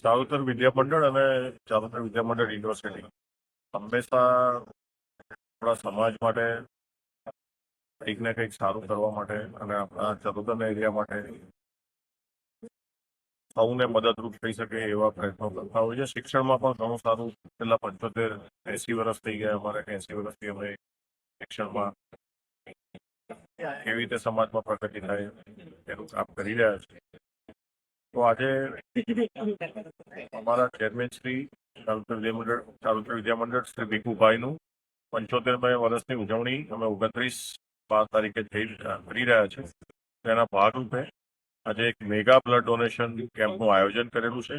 ચારુતર વિદ્યામંડળ અને ચારુતર વિદ્યામંડળ યુનિવર્સિટી હંમેશા આપણા સમાજ માટે કંઈક ને કંઈક સારું કરવા માટે અને આપણા ચારુતરના એરિયા માટે સૌને મદદરૂપ થઈ શકે એવા પ્રયત્નો કરતા હોય છે. શિક્ષણમાં પણ ઘણું સારું છેલ્લા 75-80 વર્ષ થઈ ગયા. અમારે 80 વર્ષથી અમે શિક્ષણમાં કેવી રીતે સમાજમાં પ્રગતિ થાય એનું કામ કરી રહ્યા છે. તો આજે અમારા ચેરમેન શ્રી ચારુતર વિદ્યામંડળ શ્રી ભીખુભાઈનું 75મી વર્ષની ઉજવણી અમે 29/12 તારીખે કરી રહ્યા છે. તેના ભાગરૂપે આજે એક મેગા બ્લડ ડોનેશન કેમ્પનું આયોજન કરેલું છે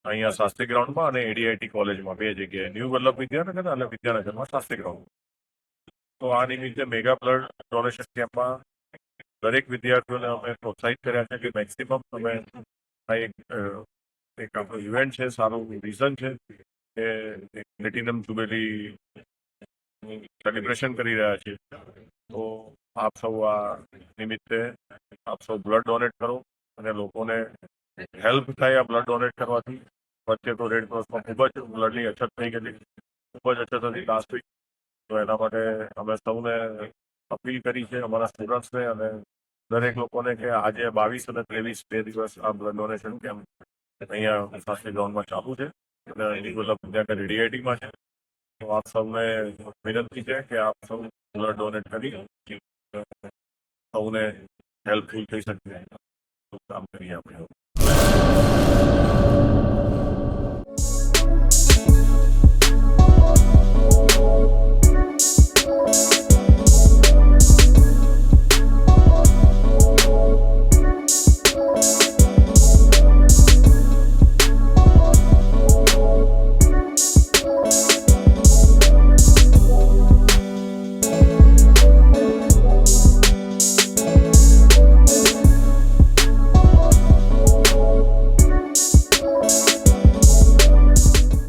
અહીંયા શાસ્ત્રી ગ્રાઉન્ડમાં અને એડીઆઈટી કોલેજમાં, બે જગ્યાએ, ન્યૂ વલ્લભ વિદ્યાનગર અને વિદ્યાનગરમાં શાસ્ત્રી ગ્રાઉન્ડ. તો આ નિમિત્તે મેગા બ્લડ ડોનેશન કેમ્પમાં દરેક વિદ્યાર્થીઓને અમે પ્રોત્સાહિત કર્યા છે કે મેક્સિમમ તમે આ એક આપણું ઇવેન્ટ છે, સારું રીઝન છે કે પ્લેટિનમ જુબેલી સેલિબ્રેશન કરી રહ્યા છીએ. તો આપ સૌ આ નિમિત્તે આપ સૌ બ્લડ ડોનેટ કરો અને લોકોને હેલ્પ થાય આ બ્લડ ડોનેટ કરવાથી. વચ્ચે તો રેડ ક્રોસમાં ખૂબ જ બ્લડની અછત થઈ ગયેલી, ખૂબ જ અછત હતી લાસ્ટ વીક. તો એના માટે અમે સૌને અપીલ કરી છે, અમારા સ્ટુડન્ટ્સને અને દરેક લોકોને, કે આજે 22 અને 23 બે દિવસ આ બ્લડ ડોનેશન કેમ્પ અહીંયા શાસ્ત્રી ગ્રાઉન્ડમાં ચાલુ છે અને વિદ્યાનગર એડીઆઈટીમાં છે. તો આપ સૌને વિનંતી છે કે આપ સૌ બ્લડ ડોનેટ કરી સૌને હેલ્પફુલ થઈ શકે કામ કરીએ આપણે.